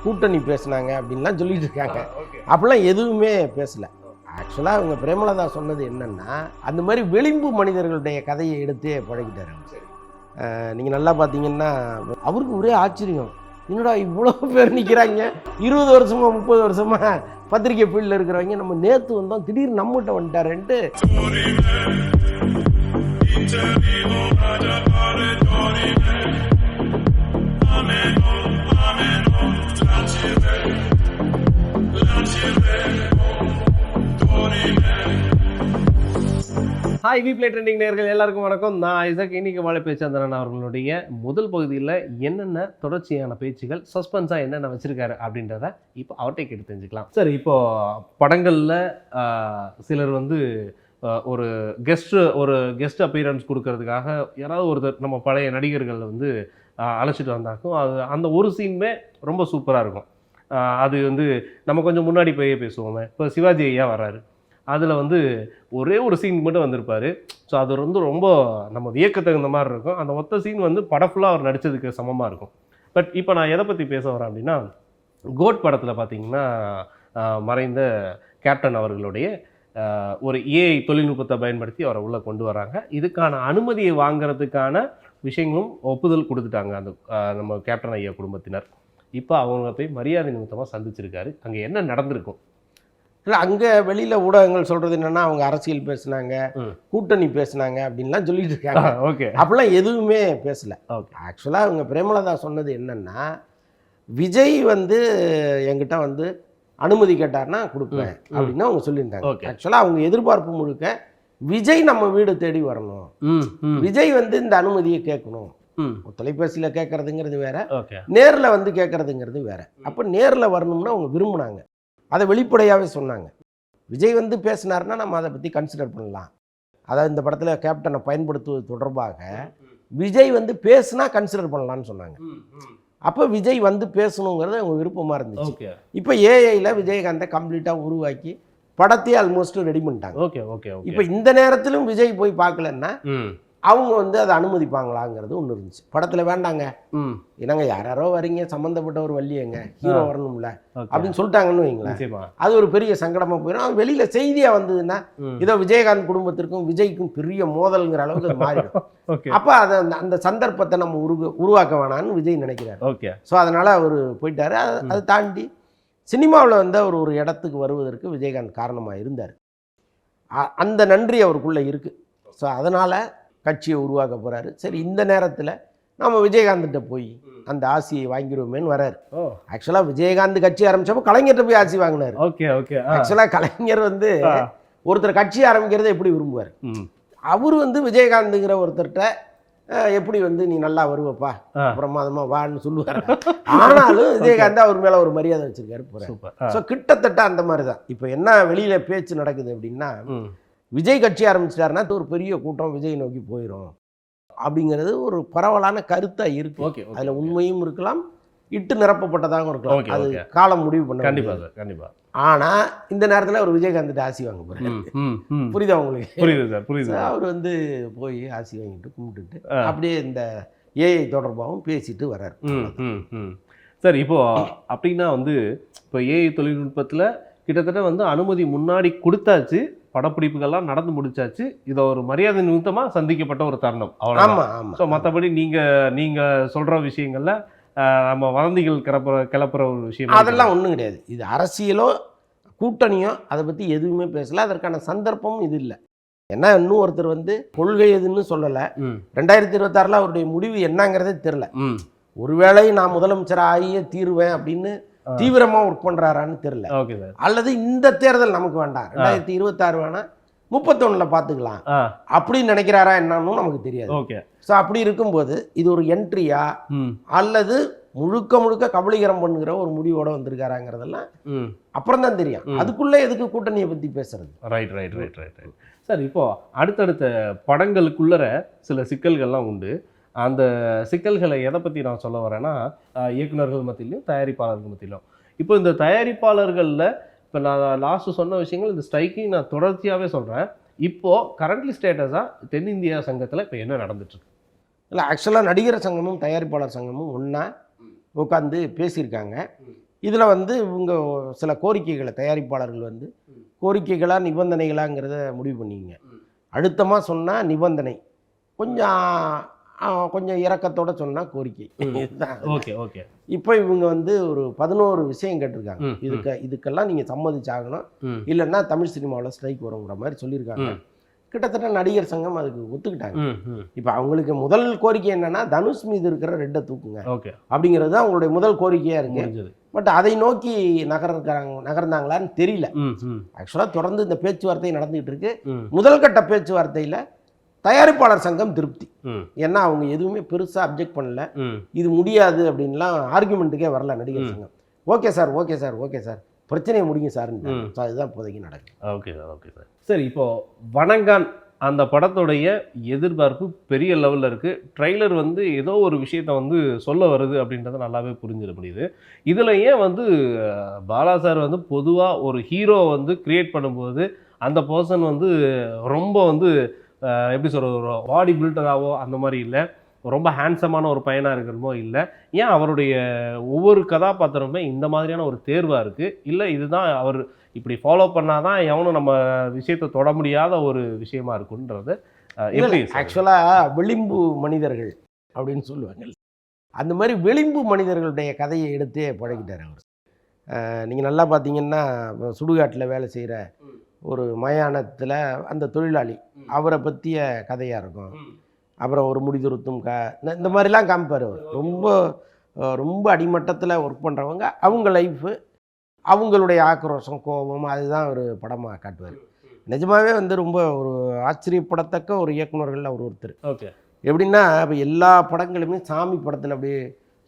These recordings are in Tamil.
கூட்டணி பேசுனாங்க அப்படின்லாம் சொல்லிட்டு இருக்காங்க. அப்படிலாம் எதுவுமே பேசலை. ஆக்சுவலாக அவங்க பிரேமலதா சொன்னது என்னென்னா, அந்த மாதிரி விளிம்பு மனிதர்களுடைய கதையை எடுத்தே பழகிட்டார். நீங்கள் நல்லா பார்த்தீங்கன்னா அவருக்கு ஒரே ஆச்சரியம், என்னடா இவ்வளோ பேர் நிற்கிறாங்க, 20 வருஷமா 30 வருஷமா பத்திரிகை ஃபீல்டில் இருக்கிறவங்க, நம்ம நேற்று வந்தோம் திடீர்னு நம்மகிட்ட வந்துட்டாருன்ட்டு. ஹாய் வி பிளே ட்ரெண்டிங் நேயர்கள் எல்லாருக்கும் வணக்கம். நான் ஐசக். இன்னைக்கு வாழை பேச்சந்திரன் அவர்களுடைய முதல் பகுதியில் என்னென்ன தொடர்ச்சியான பேச்சுகள் சஸ்பென்ஸாக என்னென்ன வச்சிருக்காரு அப்படின்றத இப்போ அவர்கிட்ட கேட்டு தெரிஞ்சுக்கலாம். சார், இப்போ படங்களில் சிலர் வந்து ஒரு கெஸ்ட் அப்பியரன்ஸ் கொடுக்கறதுக்காக யாராவது ஒருத்தர் நம்ம பழைய நடிகர்கள் வந்து அழைச்சிட்டு வந்தாக்கும் அது அந்த ஒரு சீனுமே ரொம்ப சூப்பராக இருக்கும். அது வந்து நம்ம கொஞ்சம் முன்னாடி போய் பேசுவோமே. இப்போ சிவாஜி ஐயா வர்றாரு, அதில் வந்து ஒரே ஒரு சீன் மட்டும் வந்திருப்பார். ஸோ அது வந்து ரொம்ப நம்ம வியக்கத்தகுந்த மாதிரி இருக்கும். அந்த மொத்த சீன் வந்து படம் ஃபுல்லாக அவர் நடித்ததுக்கு சமமாக இருக்கும். பட் இப்போ நான் எதை பற்றி பேச வரேன் அப்படின்னா, கோட் படத்தில் பார்த்தீங்கன்னா மறைந்த கேப்டன் அவர்களுடைய ஒரு ஏஐ தொழில்நுட்பத்தை பயன்படுத்தி அவரை உள்ளே கொண்டு வராங்க. இதுக்கான அனுமதியை வாங்கிறதுக்கான விஷயங்களும் ஒப்புதல் கொடுத்துட்டாங்க அந்த நம்ம கேப்டன் ஐயா குடும்பத்தினர். இப்போ அவங்க போய் மரியாதை நிமித்தமாக சந்திச்சிருக்காரு. அங்கே என்ன நடந்திருக்கும்? இல்லை, அங்கே வெளியில் ஊடகங்கள் சொல்கிறது என்னென்னா, அவங்க அரசியல் பேசுனாங்க, கூட்டணி பேசுனாங்க அப்படின்லாம் சொல்லிட்டு இருக்காங்க. ஓகே, அப்படிலாம் எதுவுமே பேசலை. ஓகே. ஆக்சுவலாக அவங்க பிரேமலதா சொன்னது என்னென்னா, விஜய் வந்து என்கிட்ட வந்து அனுமதி கேட்டார்னா கொடுப்பேன் அப்படின்னு அவங்க சொல்லியிருந்தாங்க. ஆக்சுவலாக அவங்க எதிர்பார்ப்பு முழுக்க விஜய் நம்ம வீடு தேடி வரணும், விஜய் வந்து இந்த அனுமதியை கேட்கணும். தொலைபேசியில் கேட்கறதுங்கிறது வேற, நேரில் வந்து கேட்கறதுங்கிறது வேற. அப்போ நேரில் வரணும்னா அவங்க விரும்பினாங்க, அதை வெளிப்படையாகவே சொன்னாங்க. விஜய் வந்து பேசினார்னா நம்ம அதை பற்றி கன்சிடர் பண்ணலாம். அதாவது இந்த படத்தில் கேப்டனை பயன்படுத்துவது தொடர்பாக விஜய் வந்து பேசுனா கன்சிடர் பண்ணலான்னு சொன்னாங்க. அப்போ விஜய் வந்து பேசணுங்கிறது அவங்க விருப்பமாக இருந்துச்சு. இப்போ ஏஐயில் விஜயகாந்தை கம்ப்ளீட்டாக உருவாக்கி படத்தையே ஆல்மோஸ்ட் ரெடி பண்ணிட்டாங்க. இப்போ இந்த நேரத்திலும் விஜய் போய் பார்க்கலன்னா அவங்க வந்து அதை அனுமதிப்பாங்களாங்கிறது ஒன்று இருந்துச்சு. படத்தில் வேண்டாங்க, என்னங்க யாரோ வரீங்க, சம்மந்தப்பட்ட ஒரு வள்ளியங்க, ஹீரோ வரணும்ல அப்படின்னு சொல்லிட்டாங்கன்னு வைங்களேன், அது ஒரு பெரிய சங்கடமாக போயிடும். வெளியில் செய்தியாக வந்ததுன்னா ஏதோ விஜயகாந்த் குடும்பத்திற்கும் விஜய்க்கும் பெரிய மோதல்ங்கிற அளவுக்கு அது மாறிடும். அப்போ அதை அந்த சந்தர்ப்பத்தை நம்ம உருவாக்க வேணான்னு விஜய் நினைக்கிறார். ஸோ அதனால் அவர் போயிட்டார். அதை தாண்டி சினிமாவில் வந்து அவர் ஒரு இடத்துக்கு வருவதற்கு விஜயகாந்த் காரணமாக இருந்தார். அந்த நன்றி அவருக்குள்ளே இருக்குது. ஸோ அதனால் கட்சியை உருவாக்க போகிறாரு. சரி, இந்த நேரத்தில் நம்ம விஜயகாந்த்கிட்ட போய் அந்த ஆசியை வாங்கிடுவோமேன்னு வர்றாரு. ஆக்சுவலாக விஜயகாந்த் கட்சி ஆரம்பித்தப்போ கலைஞர்கிட்ட போய் ஆசி வாங்கினார். ஆக்சுவலாக கலைஞர் வந்து ஒருத்தர் கட்சி ஆரம்பிக்கிறத எப்படி விரும்புவார், அவர் வந்து விஜயகாந்துங்கிற ஒருத்தர்கிட்ட எப்படி வந்து நீ நல்லா வருவப்பா பிரமாதமாக வான்னு சொல்லுவார். ஆனாலும் விஜயகாந்த் அவர் மேலே ஒரு மரியாதை வச்சுருக்காரு போகிறார். ஸோ கிட்டத்தட்ட அந்த மாதிரி தான் இப்போ என்ன வெளியில் பேச்சு நடக்குது அப்படின்னா, விஜய் கட்சி ஆரம்பிச்சிட்டாருன்னா ஒரு பெரிய கூட்டம் விஜய் நோக்கி போயிடும் அப்படிங்கிறது ஒரு பரவலான கருத்தாக இருக்கு. அதில் உண்மையும் இருக்கலாம், இட்டு நிரப்பப்பட்டதாகவும் இருக்கலாம். அது காலம் முடிவு பண்ண கண்டிப்பாக. ஆனால் இந்த நேரத்தில் ஒரு விஜயகாந்த் ஆசி வாங்க போகிறாரு. புரியுதா உங்களுக்கு? புரியுது. அவர் வந்து போய் ஆசி வாங்கிட்டு கும்பிட்டுட்டு அப்படியே இந்த ஏஐ தொடர்பாகவும் பேசிட்டு வர்றாரு. சார், இப்போ அப்படின்னா வந்து இப்போ ஏஐ தொழில்நுட்பத்தில் கிட்டத்தட்ட வந்து அனுமதி முன்னாடி கொடுத்தாச்சு, படப்பிடிப்புகள்லாம் நடந்து முடிச்சாச்சு. இதை ஒரு மரியாதை நிமித்தமாக சந்திக்கப்பட்ட ஒரு தருணம். ஆமாம். ஸோ மற்றபடி நீங்கள் சொல்கிற விஷயங்களில் நம்ம வதந்திகள் கிளப்புற ஒரு விஷயம் அதெல்லாம் ஒன்றும் கிடையாது. இது அரசியலோ கூட்டணியோ அதை பற்றி எதுவுமே பேசல. அதற்கான சந்தர்ப்பமும் இது இல்லை. ஏன்னா இன்னும் ஒருத்தர் வந்து கொள்கை எதுன்னு சொல்லலை. 2026 அவருடைய முடிவு என்னங்கிறதே தெரில. ஒருவேளை நான் முதலமைச்சர் ஆகியே தீருவேன் அப்படின்னு தீவிரமாக ஒர்க் பண்ணுறாரான்னு தெரியல. அல்லது இந்த தேர்தல் நமக்கு வேண்டாம், 2026 வேணாம், 31 பார்த்துக்கலாம் அப்படின்னு நினைக்கிறாரா என்னன்னு நமக்கு தெரியாது. ஸோ அப்படி இருக்கும்போது இது ஒரு என்ட்ரியா அல்லது முழுக்க கபலீகரம் பண்ணுகிற ஒரு முடிவோட வந்திருக்காராங்கிறதெல்லாம் அப்புறம் தான் தெரியும். அதுக்குள்ளே எதுக்கு கூட்டணியை பற்றி பேசுறது? ரைட். சார், இப்போ அடுத்தடுத்த படங்களுக்குள்ளற சில சிக்கல்கள்லாம் உண்டு. அந்த சிக்கல்களை எதை பற்றி நான் சொல்ல வரேன்னா, இயக்குநர்கள் மத்தியிலும் தயாரிப்பாளர்கள் மத்தியிலும். இப்போ இந்த தயாரிப்பாளர்களில் இப்போ நான் லாஸ்ட்டு சொன்ன விஷயங்கள் இந்த ஸ்ட்ரைக்கிங் நான் தொடர்ச்சியாகவே சொல்கிறேன். இப்போது கரண்ட்லி ஸ்டேட்டஸாக தென்னிந்தியா சங்கத்தில் இப்போ என்ன நடந்துட்டுருக்கு? இல்லை, ஆக்சுவலாக நடிகர் சங்கமும் தயாரிப்பாளர் சங்கமும் ஒன்றா உட்காந்து பேசியிருக்காங்க. இதில் வந்து இவங்க சில கோரிக்கைகளை தயாரிப்பாளர்கள் வந்து கோரிக்கைகளா நிபந்தனைகளாங்கிறத முடிவு பண்ணிங்க. அழுத்தமாக சொன்னால் நிபந்தனை, கொஞ்சம் கொஞ்சம் இரக்கத்தோட சொன்னால் கோரிக்கை. இதுதான். Okay okay. இப்போ இவங்க வந்து ஒரு 11 விஷயம் கேட்டிருக்காங்க. இதுக்கெல்லாம் நீங்கள் சம்மதிச்சாகணும், இல்லைன்னா தமிழ் சினிமாவில் ஸ்ட்ரைக் வருங்கிற மாதிரி சொல்லியிருக்காங்க. கிட்டத்தட்ட நடிகர் சங்கம் அதுக்கு ஒத்துக்கிட்டாங்க. இப்போ அவங்களுக்கு முதல் கோரிக்கை என்னன்னா தனுஷ் மீது இருக்கிற ரெட்டை தூக்குங்க அப்படிங்கிறது தான் அவங்களுடைய முதல் கோரிக்கையாக இருக்கு. பட் அதை நோக்கி நகர்ந்தாங்களான்னு தெரியல. ஆக்சுவலாக தொடர்ந்து இந்த பேச்சுவார்த்தை நடந்துகிட்டு இருக்கு. முதல் கட்ட பேச்சுவார்த்தையில் தயாரிப்பாளர் சங்கம் திருப்தி. ஏன்னா அவங்க எதுவுமே பெருசாக அப்ஜெக்ட் பண்ணல, இது முடியாது அப்படின்லாம் ஆர்குமெண்ட்டுக்கே வரல நடிகர் சங்கம். Okay sir, okay sir, okay sir, பிரச்சனையை முடிங்க சார். அதுதான் இப்போதைக்கு நடக்குது. Okay sir, okay sir. சரி, இப்போ வணங்கான் அந்த படத்துடைய எதிர்பார்ப்பு பெரிய லெவலில் இருக்குது. ட்ரெய்லர் வந்து ஏதோ ஒரு விஷயத்த வந்து சொல்ல வருது அப்படின்றத நல்லாவே புரிஞ்சிட முடியுது. இதில் ஏன் வந்து பாலா சார் வந்து பொதுவாக ஒரு ஹீரோ வந்து கிரியேட் பண்ணும்போது அந்த பர்சன் வந்து ரொம்ப வந்து எப்படி சொல்கிறது, ஒரு பாடி பில்டராகவோ அந்த மாதிரி இல்லை, ரொம்ப ஹேண்ட்ஸமான ஒரு பையனாக இருக்கணுமோ இல்லை, ஏன் அவருடைய ஒவ்வொரு கதாபாத்திரமே இந்த மாதிரியான ஒரு தேர்வாக இருக்குது? இல்லை இதுதான் அவர் இப்படி ஃபாலோ பண்ணாதான் எவனும் நம்ம விஷயத்தை தொட முடியாத ஒரு விஷயமா இருக்குன்றது எப்படி? ஆக்சுவலாக விளிம்பு மனிதர்கள் அப்படின்னு சொல்லுவாங்க. அந்த மாதிரி விளிம்பு மனிதர்களுடைய கதையை எடுத்தே பழகிட்டார் அவர். நீங்கள் நல்லா பார்த்தீங்கன்னா சுடுகாட்டில் வேலை செய்கிற ஒரு மயானத்தில் அந்த தொழிலாளி, அவரை பற்றிய கதையாக இருக்கும். அப்புறம் ஒரு முடிதுருத்தும் இந்த மாதிரிலாம் காமிப்பார் அவர். ரொம்ப ரொம்ப அடிமட்டத்தில் ஒர்க் பண்ணுறவங்க, அவங்க லைஃபு, அவங்களுடைய ஆக்ரோஷம், கோபம், அதுதான் ஒரு படமாக காட்டுவார். நிஜமாகவே வந்து ரொம்ப ஒரு ஆச்சரியப்படத்தக்க ஒரு இயக்குநர்கள் அவர் ஒருத்தர். ஓகே. எப்படின்னா இப்போ எல்லா படங்களுமே சாமி படத்தில் அப்படியே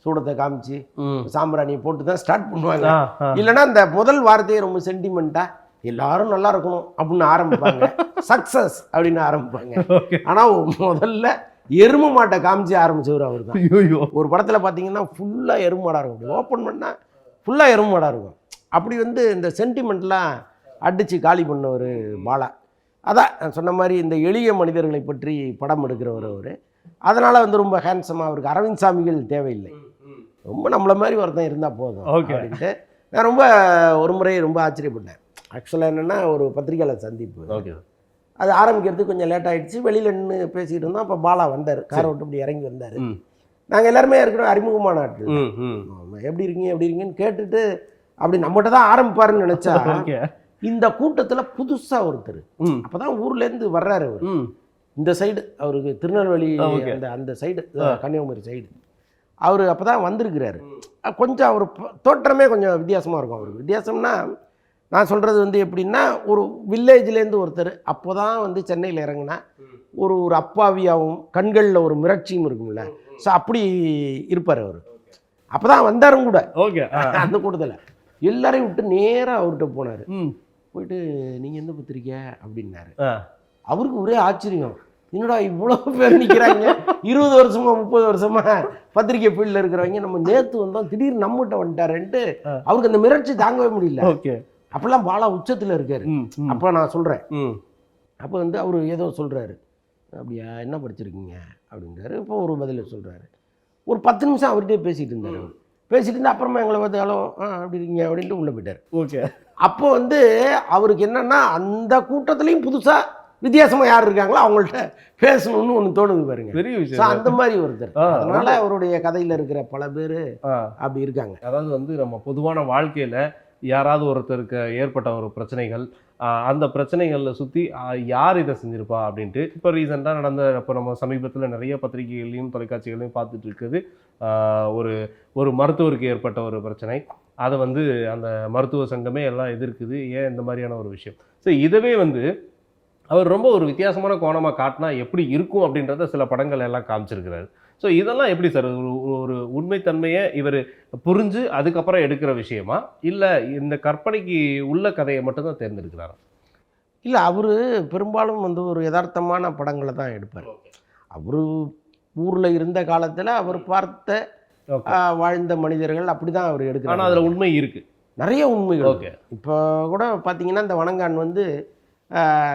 சூடத்தை காமிச்சு சாம்பிராணியை போட்டு தான் ஸ்டார்ட் பண்ணுவாங்க. இல்லைன்னா அந்த முதல் வார்த்தையை ரொம்ப சென்டிமெண்ட்டாக எல்லாரும் நல்லா இருக்கணும் அப்படின்னு ஆரம்பிப்பாங்க, சக்ஸஸ் அப்படின்னு ஆரம்பிப்பாங்க. ஆனால் முதல்ல எருமை மாட்டை காமிச்சு ஆரம்பிச்சவர் அவர் தான். ஒரு படத்தில் பார்த்தீங்கன்னா ஃபுல்லாக எருமை மாடாக இருக்கும், அப்படி ஓப்பன் பண்ணால் ஃபுல்லாக எருமை மாடாக இருக்கும். அப்படி வந்து இந்த சென்டிமெண்ட்லாம் அடித்து காலி பண்ணவர் பாலா. அதான் நான் சொன்ன மாதிரி இந்த எளிய மனிதர்களை பற்றி படம் எடுக்கிறவர் அவர். அதனால் வந்து ரொம்ப ஹேண்ட்ஸமாக அவருக்கு அரவிந்த் சாமிகள் தேவையில்லை, ரொம்ப நம்மளை மாதிரி ஒருத்தன் இருந்தால் போதும் அப்படின்ட்டு நான் ரொம்ப ஒரு முறை ரொம்ப ஆச்சரியப்பட்டேன். ஆக்சுவலாக என்னென்னா ஒரு பத்திரிகையாளர் சந்திப்பு, அது ஆரம்பிக்கிறதுக்கு கொஞ்சம் லேட் ஆகிடுச்சு. வெளியில் நின்று பேசிகிட்டு இருந்தோம். அப்போ பாலா வந்தார், காரை விட்டு இப்படி இறங்கி வந்தார். நாங்கள் எல்லாருமே இருக்கிறோம் அறிமுகமான ஆட்கள். எப்படி இருக்கீங்க எப்படி இருக்கீங்கன்னு கேட்டுட்டு அப்படி நம்மகிட்ட தான் ஆரம்பிப்பாருன்னு நினச்சா இந்த கூட்டத்தில் புதுசாக ஒருத்தர் அப்போ தான் ஊர்லேருந்து வர்றாரு அவர். இந்த சைடு அவருக்கு திருநெல்வேலி அந்த சைடு கன்னியாகுமரி சைடு அவர் அப்போ தான் வந்திருக்கிறாரு. கொஞ்சம் அவர் தோற்றமே கொஞ்சம் வித்தியாசமாக இருக்கும். அவருக்கு வித்தியாசம்னா நான் சொல்கிறது வந்து எப்படின்னா ஒரு வில்லேஜ்லேருந்து ஒருத்தர் அப்போ தான் வந்து சென்னையில் இறங்கினா ஒரு அப்பாவியாகவும் கண்களில் ஒரு மிரட்சியும் இருக்கும்ல, ஸோ அப்படி இருப்பார் அவர். அப்போ தான் வந்தாரும் கூட. அந்த கூட்டத்தில் எல்லாரையும் விட்டு நேராக அவர்கிட்ட போனார். போயிட்டு நீங்கள் எந்த பத்திரிக்கை அப்படின்னாரு. அவருக்கு ஒரே ஆச்சரியம், என்னடா இவ்வளோ பேர் நிற்கிறாங்க, 20 வருஷமா 30 வருஷமா பத்திரிக்கை ஃபீல்டில் இருக்கிறவங்க, நம்ம நேற்று வந்தோம் திடீர்னு நம்மகிட்ட வந்துட்டாருன்ட்டு அவருக்கு அந்த மிரட்சி தாங்கவே முடியல. அப்போல்லாம் பாலா உச்சத்தில் இருக்காரு. அப்போ நான் சொல்கிறேன், அப்போ வந்து அவர் ஏதோ சொல்கிறாரு, அப்படியா என்ன படிச்சிருக்கீங்க அப்படின்றாரு. இப்போ ஒரு பதில் சொல்கிறாரு. ஒரு 10 நிமிஷம் அவர்கிட்டே பேசிகிட்டு இருந்தார். அவர் பேசிகிட்டு இருந்தால் அப்புறமா எங்களை பார்த்து ஹலோ அப்படி இருக்கீங்க அப்படின்ட்டு உள்ளே போயிட்டார். ஓகே. அப்போ வந்து அவருக்கு என்னென்னா அந்த கூட்டத்துலேயும் புதுசாக வித்தியாசமாக யார் இருக்காங்களோ அவங்கள்ட்ட பேசணும்னு ஒன்று தோணுது பாருங்க. பெரிய விஷயம். அந்த மாதிரி ஒருத்தர். அதனால அவருடைய கதையில் இருக்கிற பல பேர் அப்படி இருக்காங்க. அதாவது வந்து நம்ம பொதுவான வாழ்க்கையில் யாராவது ஒருத்தருக்கு ஏற்பட்ட ஒரு பிரச்சனைகள், அந்த பிரச்சனைகளில் சுற்றி யார் இதை செஞ்சுருப்பா அப்படின்ட்டு இப்போ ரீசெண்டாக நடந்த, இப்போ நம்ம சமீபத்தில் நிறைய பத்திரிகைகளையும் தொலைக்காட்சிகளையும் பார்த்துட்டு இருக்குது. ஒரு மருத்துவருக்கு ஏற்பட்ட ஒரு பிரச்சனை, அதை வந்து அந்த மருத்துவ சங்கமே எல்லாம் எதிர்க்குது. ஏன் இந்த மாதிரியான ஒரு விஷயம். ஸோ இதவே வந்து அவர் ரொம்ப ஒரு வித்தியாசமான கோணமாக காட்டினா எப்படி இருக்கும் அப்படின்றத சில படங்கள் எல்லாம் காமிச்சிருக்கிறாரு. ஸோ இதெல்லாம் எப்படி சார் ஒரு உண்மைத்தன்மையை இவர் புரிஞ்சு அதுக்கப்புறம் எடுக்கிற விஷயமா, இல்லை இந்த கற்பனைக்கு உள்ள கதையை மட்டும்தான் தேர்ந்தெடுக்கிறாரா? இல்லை, அவர் பெரும்பாலும் வந்து ஒரு யதார்த்தமான படங்களை தான் எடுப்பார். அவர் ஊரில் இருந்த காலத்தில் அவர் பார்த்த வாழ்ந்த மனிதர்கள் அப்படி தான் அவர் எடுக்கிறார். ஆனால் அதில் உண்மை இருக்குது, நிறைய உண்மைகள். ஓகே. இப்போ கூட பார்த்தீங்கன்னா இந்த வணங்கான் வந்து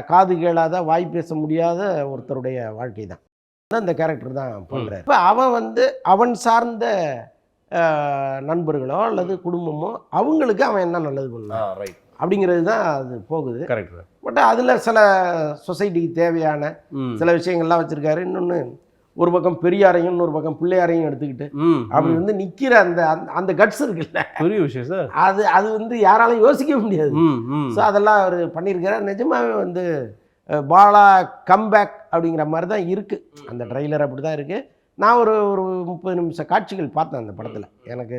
காது கேளாத வாய் பேச முடியாத ஒருத்தருடைய வாழ்க்கை தான் அந்த கேரக்டர் தான் பண்ணுறாரு. இப்போ அவன் வந்து அவன் சார்ந்த நண்பர்களோ அல்லது குடும்பமோ அவங்களுக்கு அவன் என்ன நல்லது பண்ணான் ரைட் அப்படிங்கிறது தான் அது போகுது. கரெக்ட். பட் அதில் சில சொசைட்டிக்கு தேவையான சில விஷயங்கள்லாம் வச்சுருக்காரு. இன்னொன்று ஒரு பக்கம் பெரியாரையும் இன்னொரு பக்கம் பிள்ளையாரையும் எடுத்துக்கிட்டு அப்படி வந்து நிற்கிற அந்த அந்த கட்ஸ் இருக்குல்ல, பெரிய விஷயம் சார். அது வந்து யாராலையும் யோசிக்க முடியாது. ஸோ அதெல்லாம் அவர் பண்ணியிருக்காரு. நிஜமாவே வந்து பாலா கம்பேக் அப்படிங்கிற மாதிரி தான் இருக்குது. அந்த ட்ரெய்லர் அப்படி தான் இருக்குது. நான் ஒரு 30 நிமிஷ காட்சிகள் பார்த்தேன் அந்த படத்தில். எனக்கு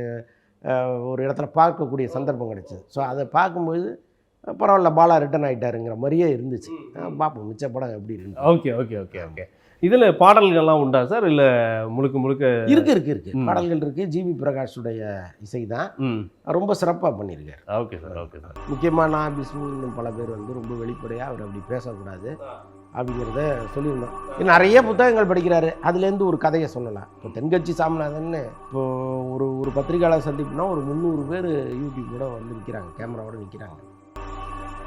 ஒரு இடத்துல பார்க்கக்கூடிய சந்தர்ப்பம் கிடைச்சிது. ஸோ அதை பார்க்கும்போது பரவாயில்ல, பாலா ரிட்டர்ன் ஆகிட்டாருங்கிற மாதிரியே இருந்துச்சு. பார்ப்போம் மிச்ச படம் எப்படி இருக்கு. Okay okay okay okay. இதில் பாடல்கள்லாம் உண்டா சார், இல்லை முழுக்க முழுக்க? இருக்கு பாடல்கள் இருக்குது. ஜிவி பிரகாஷுடைய இசை தான் ரொம்ப சிறப்பாக பண்ணியிருக்காரு. Okay sir, okay sir. முக்கியமாக நான் பிஸ்மின்னு பல பேர் வந்து ரொம்ப வெளிப்படையாக அவர் அப்படி பேசக்கூடாது அப்படிங்கிறத சொல்லியிருந்தோம். நிறைய புத்தகங்கள் படிக்கிறாரு, அதுலேருந்து ஒரு கதையை சொல்லலாம். இப்போ தென்கட்சி சாமிநாதன்னு இப்போது ஒரு பத்திரிகையாளர் சந்திப்புனா ஒரு 300 பேர் யூடியூப்போட வந்து நிற்கிறாங்க, கேமராவோட நிற்கிறாங்க.